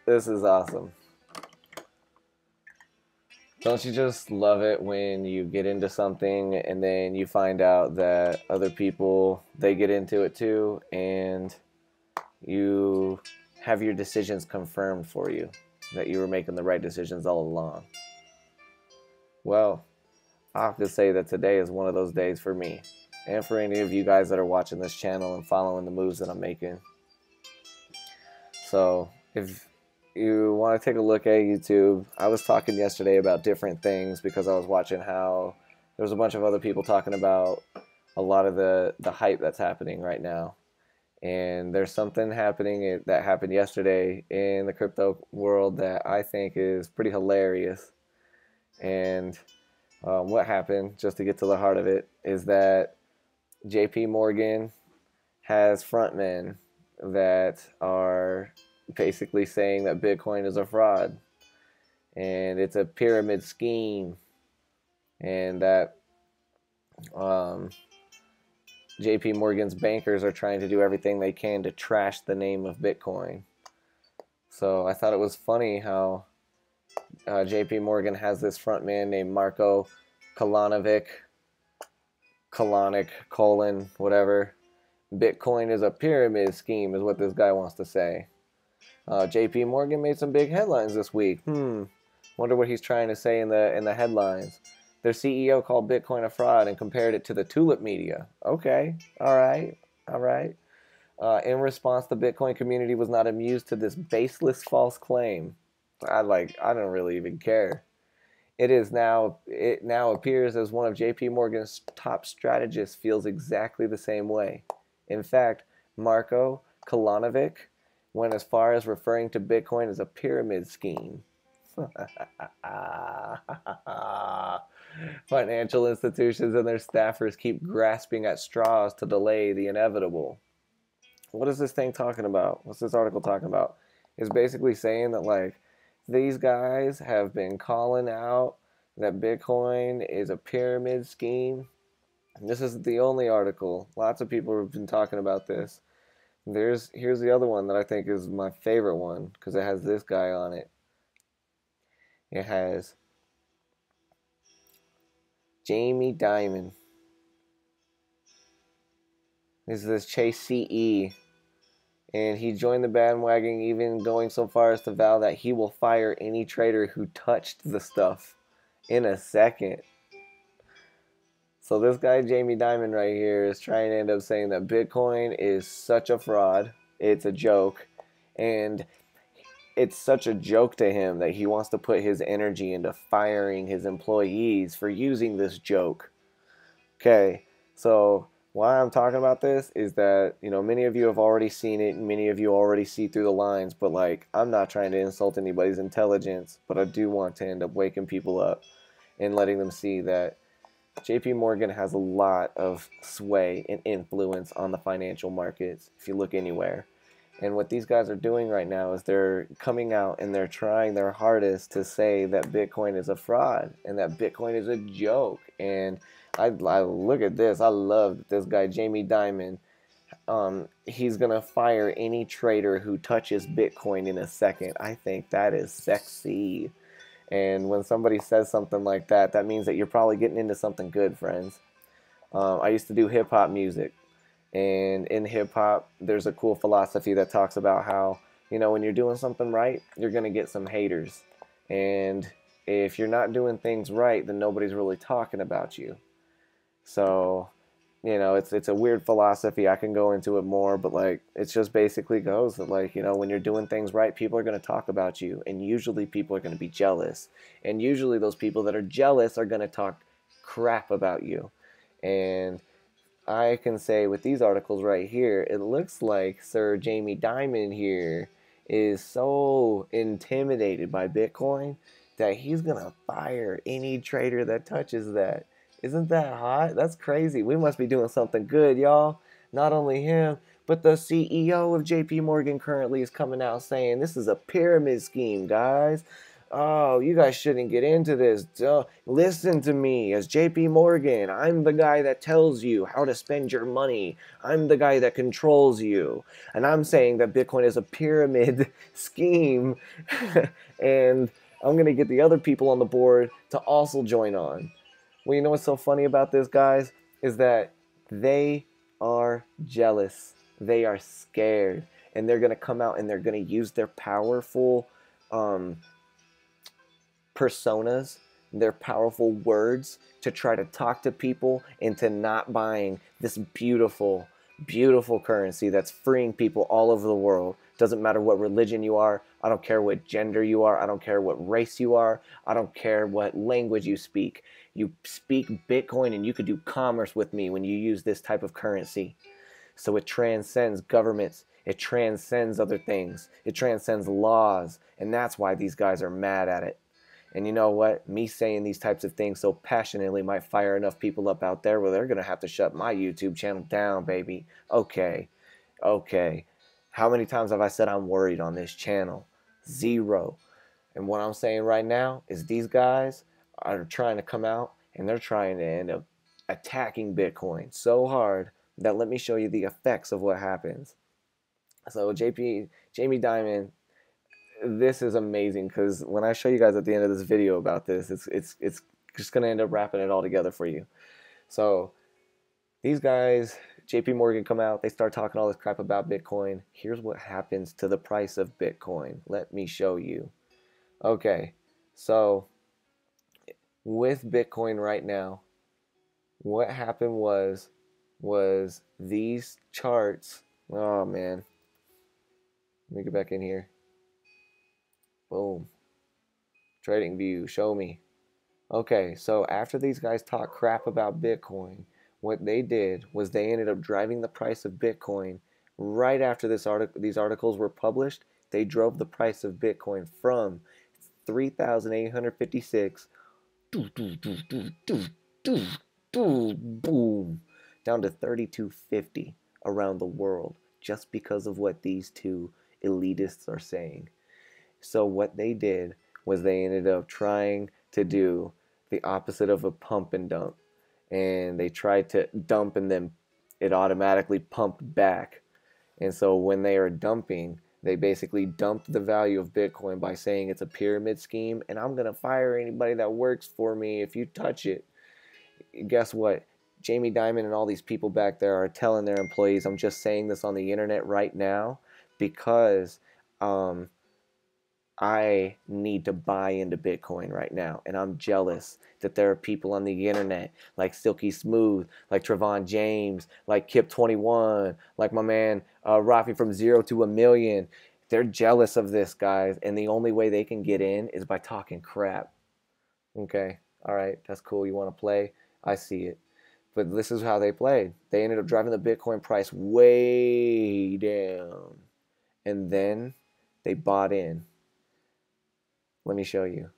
This is awesome. Don't you just love it when you get into something and then you find out that other people, they get into it too, and you have your decisions confirmed for you, that you were making the right decisions all along? Well, I have to say that today is one of those days for me, and for any of you guys that are watching this channel and following the moves that I'm making. So if you want to take a look at YouTube, I was talking yesterday about different things because I was watching how there was a bunch of other people talking about a lot of the hype that's happening right now. And there's something happening that happened yesterday in the crypto world that I think is pretty hilarious. And what happened, just to get to the heart of it, is that JP Morgan has frontmen that are basically saying that Bitcoin is a fraud and it's a pyramid scheme, and that JP Morgan's bankers are trying to do everything they can to trash the name of Bitcoin. So I thought it was funny how JP Morgan has this front man named Marco Kolanovic, whatever. Bitcoin is a pyramid scheme is what this guy wants to say. JP Morgan made some big headlines this week. Wonder what he's trying to say in the headlines. Their CEO called Bitcoin a fraud and compared it to the tulip media. Okay, all right. In response, the Bitcoin community was not amused to this baseless false claim. I don't really even care. It now appears as one of JP Morgan's top strategists feels exactly the same way. In fact, Marco Kolanovic went as far as referring to Bitcoin as a pyramid scheme. Financial institutions and their staffers keep grasping at straws to delay the inevitable. What is this thing talking about? What's this article talking about? It's basically saying that, like, these guys have been calling out that Bitcoin is a pyramid scheme. This isn't the only article. Lots of people have been talking about this. Here's the other one that I think is my favorite one because it has this guy on it. It has Jamie Dimon. This is Chase CE. And he joined the bandwagon, even going so far as to vow that he will fire any trader who touched the stuff in a second. So this guy, Jamie Dimon right here, is trying to end up saying that Bitcoin is such a fraud. It's a joke. And it's such a joke to him that he wants to put his energy into firing his employees for using this joke. Okay, so why I'm talking about this is that, many of you have already seen it and many of you already see through the lines, but like, I'm not trying to insult anybody's intelligence, but I do want to end up waking people up and letting them see that JP Morgan has a lot of sway and influence on the financial markets if you look anywhere. And what these guys are doing right now is they're coming out and they're trying their hardest to say that Bitcoin is a fraud and that Bitcoin is a joke. And I look at this. I love this guy, Jamie Dimon. He's going to fire any trader who touches Bitcoin in a second. I think that is sexy. And when somebody says something like that, that means that you're probably getting into something good, friends. I used to do hip-hop music. And in hip-hop, there's a cool philosophy that talks about how, when you're doing something right, you're going to get some haters. And if you're not doing things right, then nobody's really talking about you. So, it's a weird philosophy. I can go into it more, but, like, it just basically goes that, like, when you're doing things right, people are going to talk about you. And usually people are going to be jealous. And usually those people that are jealous are going to talk crap about you. And I can say with these articles right here, it looks like Sir Jamie Dimon here is so intimidated by Bitcoin that he's going to fire any trader that touches that. Isn't that hot? That's crazy. We must be doing something good, y'all. Not only him, but the CEO of JP Morgan currently is coming out saying this is a pyramid scheme, guys. oh, you guys shouldn't get into this. Listen to me as JP Morgan. I'm the guy that tells you how to spend your money. I'm the guy that controls you. And I'm saying that Bitcoin is a pyramid scheme. And I'm going to get the other people on the board to also join on. Well, you know what's so funny about this, guys? Is that they are jealous. They are scared. And they're going to come out and they're going to use their powerful personas, their powerful words to try to talk to people into not buying this beautiful, beautiful currency that's freeing people all over the world. Doesn't matter what religion you are. I don't care what gender you are. I don't care what race you are. I don't care what language you speak. You speak Bitcoin and you could do commerce with me when you use this type of currency. So it transcends governments. It transcends other things. It transcends laws. And that's why these guys are mad at it. And you know what? Me saying these types of things so passionately might fire enough people up out there where they're going to have to shut my YouTube channel down, baby. Okay. Okay. How many times have I said I'm worried on this channel? 0. And what I'm saying right now is these guys are trying to come out and they're trying to end up attacking Bitcoin so hard that let me show you the effects of what happens. So Jamie Dimon, this is amazing because when I show you guys at the end of this video about this, it's just gonna end up wrapping it all together for you. So these guys, JP Morgan, come out, they start talking all this crap about Bitcoin. Here's what happens to the price of Bitcoin. Let me show you. Okay, so with Bitcoin right now, what happened was these charts. Oh man, let me get back in here. Boom. Trading view, show me. Okay, so after these guys talk crap about Bitcoin, what they did was they ended up driving the price of Bitcoin right after these articles were published. They drove the price of Bitcoin from 3,856 boom down to 3,250 around the world just because of what these two elitists are saying. So what they did was they ended up trying to do the opposite of a pump and dump. And they tried to dump and then it automatically pumped back. And so when they are dumping, they basically dumped the value of Bitcoin by saying it's a pyramid scheme and I'm going to fire anybody that works for me if you touch it. Guess what? Jamie Dimon and all these people back there are telling their employees, I'm just saying this on the internet right now because I need to buy into Bitcoin right now, and I'm jealous that there are people on the internet like Silky Smooth, like Trevon James, like Kip21, like my man Rafi from 0 to a million. They're jealous of this, guys, and the only way they can get in is by talking crap. Okay, all right, that's cool. You want to play? I see it. But this is how they played. They ended up driving the Bitcoin price way down, and then they bought in. Let me show you.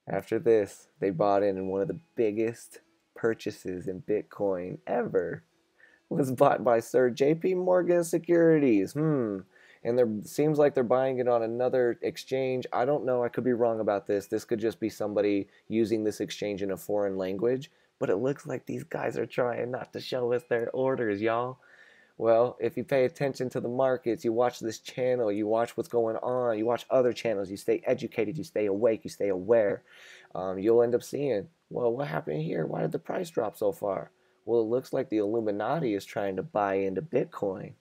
After this, they bought in one of the biggest purchases in Bitcoin ever. Was bought by Sir JP Morgan Securities. And there seems like they're buying it on another exchange. I don't know. I could be wrong about this. This could just be somebody using this exchange in a foreign language. But it looks like these guys are trying not to show us their orders, y'all. Well, if you pay attention to the markets, you watch this channel, you watch what's going on, you watch other channels, you stay educated, you stay awake, you stay aware, you'll end up seeing, well, what happened here? Why did the price drop so far? Well, it looks like the Illuminati is trying to buy into Bitcoin.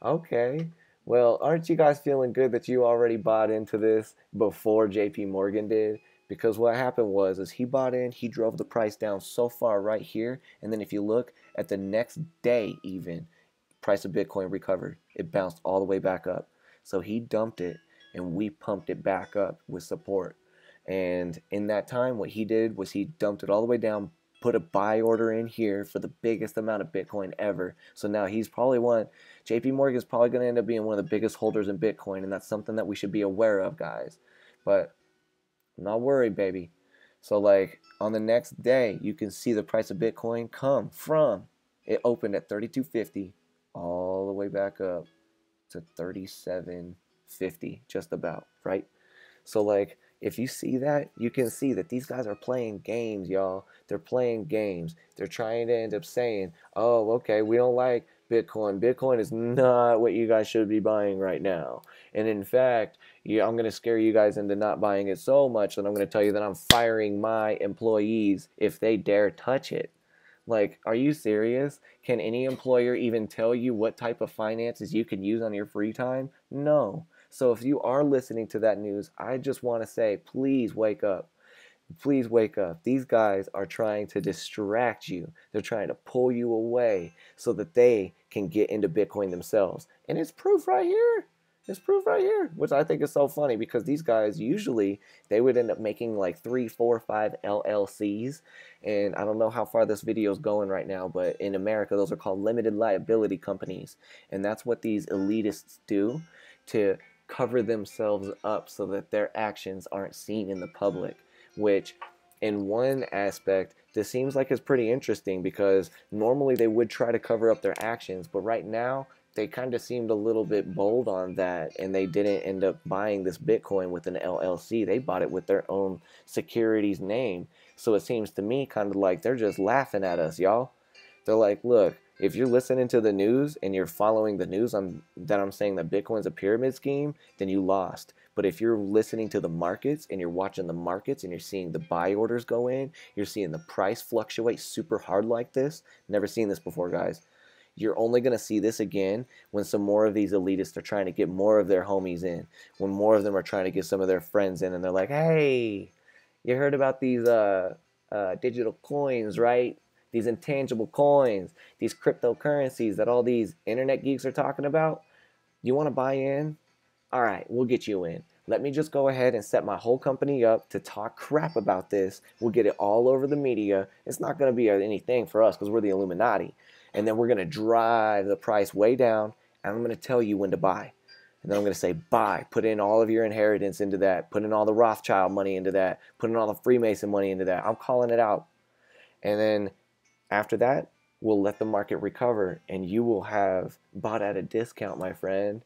Okay. Well, aren't you guys feeling good that you already bought into this before JP Morgan did? Because what happened was is he bought in, he drove the price down so far right here, and then if you look at the next day even, price of Bitcoin recovered. It bounced all the way back up. So he dumped it and we pumped it back up with support. And in that time, what he did was he dumped it all the way down, put a buy order in here for the biggest amount of Bitcoin ever. So now he's probably JP Morgan is probably going to end up being one of the biggest holders in Bitcoin. And that's something that we should be aware of, guys. But I'm not worried, baby. So like on the next day, you can see the price of Bitcoin come from, it opened at 3250 all the way back up to 3750, just about, right? So like if you see that, you can see that these guys are playing games, y'all. They're playing games. They're trying to end up saying, oh, okay, we don't like Bitcoin. Bitcoin is not what you guys should be buying right now. And in fact, yeah, I'm going to scare you guys into not buying it so much that I'm going to tell you that I'm firing my employees if they dare touch it. Like, are you serious? Can any employer even tell you what type of finances you can use on your free time? No. So if you are listening to that news, I just want to say, please wake up. Please wake up. These guys are trying to distract you. They're trying to pull you away so that they can get into Bitcoin themselves. And it's proof right here. It's proof right here, which I think is so funny because these guys usually they would end up making like 3, 4, 5 LLCs. And I don't know how far this video is going right now, but in America, those are called limited liability companies. And that's what these elitists do to cover themselves up so that their actions aren't seen in the public, which in one aspect, this seems like it's pretty interesting because normally they would try to cover up their actions, but right now they kind of seemed a little bit bold on that, and they didn't end up buying this Bitcoin with an LLC. They bought it with their own securities name. So it seems to me kind of like they're just laughing at us, y'all. They're like, look, if you're listening to the news and you're following the news that I'm saying that Bitcoin's a pyramid scheme, then you lost. But if you're listening to the markets and you're watching the markets and you're seeing the buy orders go in, you're seeing the price fluctuate super hard like this. Never seen this before, guys. You're only going to see this again when some more of these elitists are trying to get more of their homies in. When more of them are trying to get some of their friends in and they're like, hey, you heard about these digital coins, right? These intangible coins, these cryptocurrencies that all these internet geeks are talking about. You want to buy in? All right, we'll get you in. Let me just go ahead and set my whole company up to talk crap about this. We'll get it all over the media. It's not going to be anything for us because we're the Illuminati. And then we're going to drive the price way down, and I'm going to tell you when to buy. And then I'm going to say, buy. Put in all of your inheritance into that. Put in all the Rothschild money into that. Put in all the Freemason money into that. I'm calling it out. And then after that, we'll let the market recover, and you will have bought at a discount, my friend.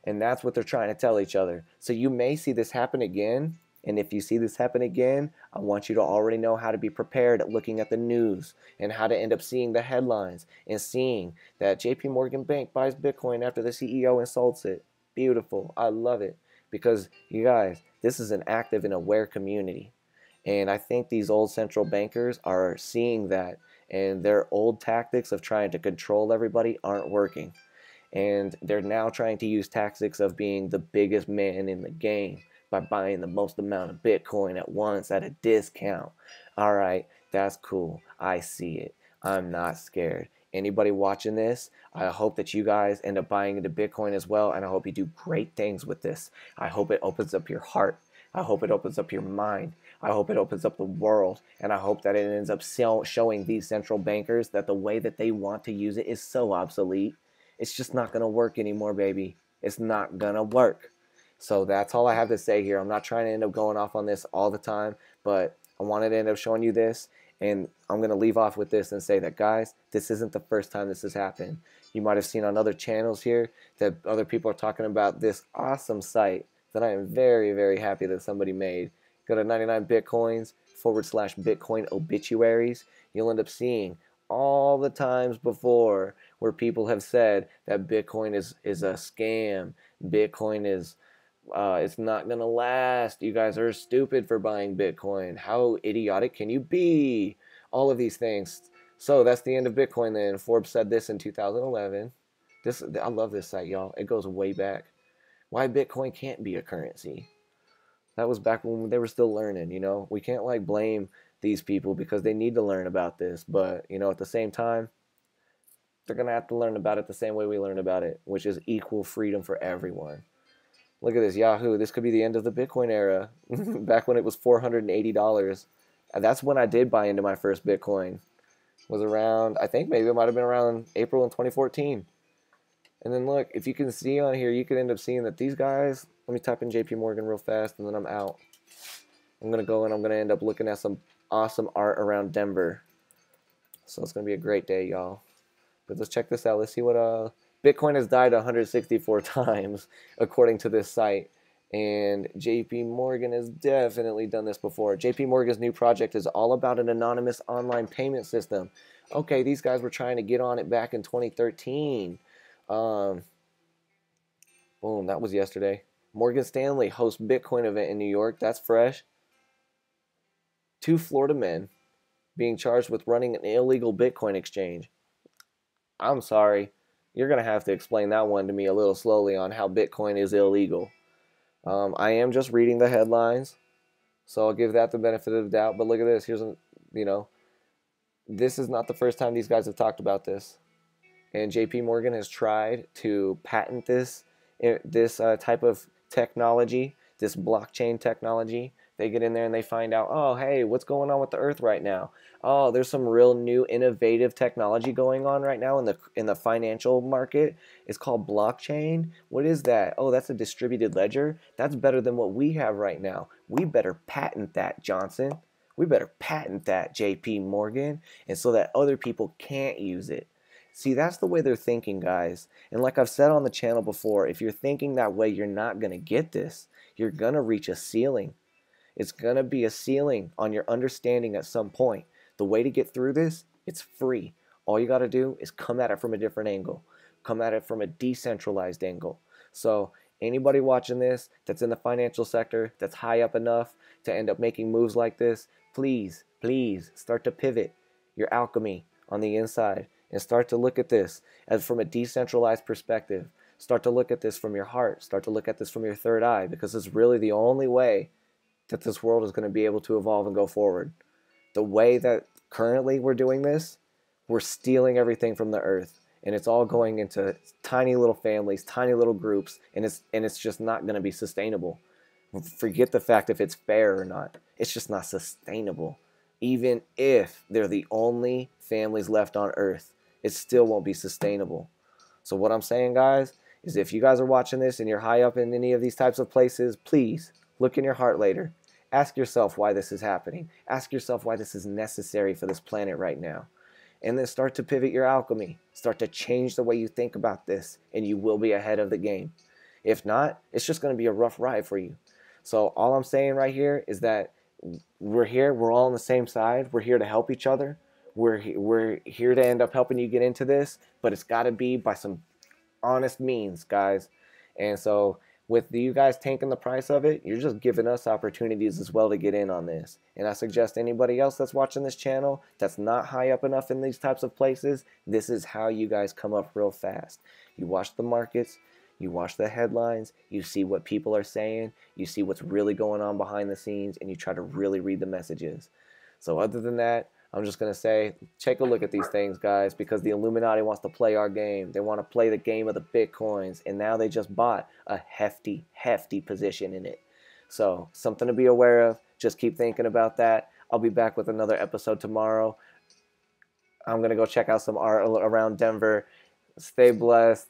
And that's what they're trying to tell each other. So you may see this happen again. And if you see this happen again, I want you to already know how to be prepared at looking at the news and how to end up seeing the headlines and seeing that JP Morgan Bank buys Bitcoin after the CEO insults it. Beautiful. I love it. Because, you guys, this is an active and aware community. And I think these old central bankers are seeing that. And their old tactics of trying to control everybody aren't working. And they're now trying to use tactics of being the biggest man in the game by buying the most amount of Bitcoin at once at a discount. All right, that's cool. I see it. I'm not scared. Anybody watching this, I hope that you guys end up buying into Bitcoin as well, and I hope you do great things with this. I hope it opens up your heart. I hope it opens up your mind. I hope it opens up the world, and I hope that it ends up showing these central bankers that the way that they want to use it is so obsolete. It's just not going to work anymore, baby. It's not going to work. So that's all I have to say here. I'm not trying to end up going off on this all the time, but I wanted to end up showing you this, and I'm going to leave off with this and say that, guys, this isn't the first time this has happened. You might have seen on other channels here that other people are talking about this awesome site that I am very, very happy that somebody made. Go to 99bitcoins/Bitcoin obituaries. You'll end up seeing all the times before where people have said that Bitcoin is a scam. Bitcoin is it's not gonna last. You guys are stupid for buying Bitcoin. How idiotic can you be? All of these things. So that's the end of Bitcoin then. Forbes said this in 2011. I love this site, y'all. It goes way back. Why Bitcoin can't be a currency. That was back when they were still learning, you know. We can't like blame these people because they need to learn about this, but you know, at the same time, they're gonna have to learn about it the same way we learn about it, which is equal freedom for everyone. Look at this, Yahoo. This could be the end of the Bitcoin era. Back when it was $480. That's when I did buy into my first Bitcoin. Was around, I think maybe it might have been around April in 2014. And then look, if you can see on here, you could end up seeing that these guys, let me type in JP Morgan real fast and then I'm out. I'm going to go and I'm going to end up looking at some awesome art around Denver. So it's going to be a great day, y'all. But let's check this out. Let's see what Bitcoin has died 164 times according to this site. And JP Morgan has definitely done this before. JP Morgan's new project is all about an anonymous online payment system. Okay, these guys were trying to get on it back in 2013. Boom, that was yesterday. Morgan Stanley hosts Bitcoin event in New York. That's fresh. 2 Florida men being charged with running an illegal Bitcoin exchange. I'm sorry. You're going to have to explain that one to me a little slowly on how Bitcoin is illegal. I am just reading the headlines, so I'll give that the benefit of the doubt. But look at this. This is not the first time these guys have talked about this. And JP Morgan has tried to patent this type of technology, this blockchain technology. They get in there and they find out, oh, hey, what's going on with the earth right now? Oh, there's some real new innovative technology going on right now in the financial market. It's called blockchain. What is that? Oh, that's a distributed ledger. That's better than what we have right now. We better patent that, Johnson. We better patent that, JP Morgan, and so that other people can't use it. See, that's the way they're thinking, guys. And like I've said on the channel before, if you're thinking that way, you're not going to get this. You're going to reach a ceiling. It's going to be a ceiling on your understanding at some point. The way to get through this, it's free. All you got to do is come at it from a different angle. Come at it from a decentralized angle. So anybody watching this that's in the financial sector, that's high up enough to end up making moves like this, please, please start to pivot your alchemy on the inside and start to look at this as from a decentralized perspective. Start to look at this from your heart. Start to look at this from your third eye, because it's really the only way that this world is going to be able to evolve and go forward. The way that currently we're doing this, we're stealing everything from the earth, and it's all going into tiny little families, tiny little groups, and it's just not going to be sustainable. Forget the fact if it's fair or not. It's just not sustainable. Even if they're the only families left on earth, it still won't be sustainable. So what I'm saying, guys, is if you guys are watching this and you're high up in any of these types of places, please look in your heart later. Ask yourself why this is happening. Ask yourself why this is necessary for this planet right now. And then start to pivot your alchemy. Start to change the way you think about this, and you will be ahead of the game. If not, it's just going to be a rough ride for you. So all I'm saying right here is that we're here. We're all on the same side. We're here to help each other. We're here to end up helping you get into this, but it's got to be by some honest means, guys. And so with you guys tanking the price of it, you're just giving us opportunities as well to get in on this. And I suggest anybody else that's watching this channel that's not high up enough in these types of places, this is how you guys come up real fast. You watch the markets, you watch the headlines, you see what people are saying, you see what's really going on behind the scenes, and you try to really read the messages. So other than that, I'm just going to say, take a look at these things, guys, because the Illuminati wants to play our game. They want to play the game of the Bitcoins, and now they just bought a hefty, hefty position in it. So something to be aware of. Just keep thinking about that. I'll be back with another episode tomorrow. I'm going to go check out some art around Denver. Stay blessed.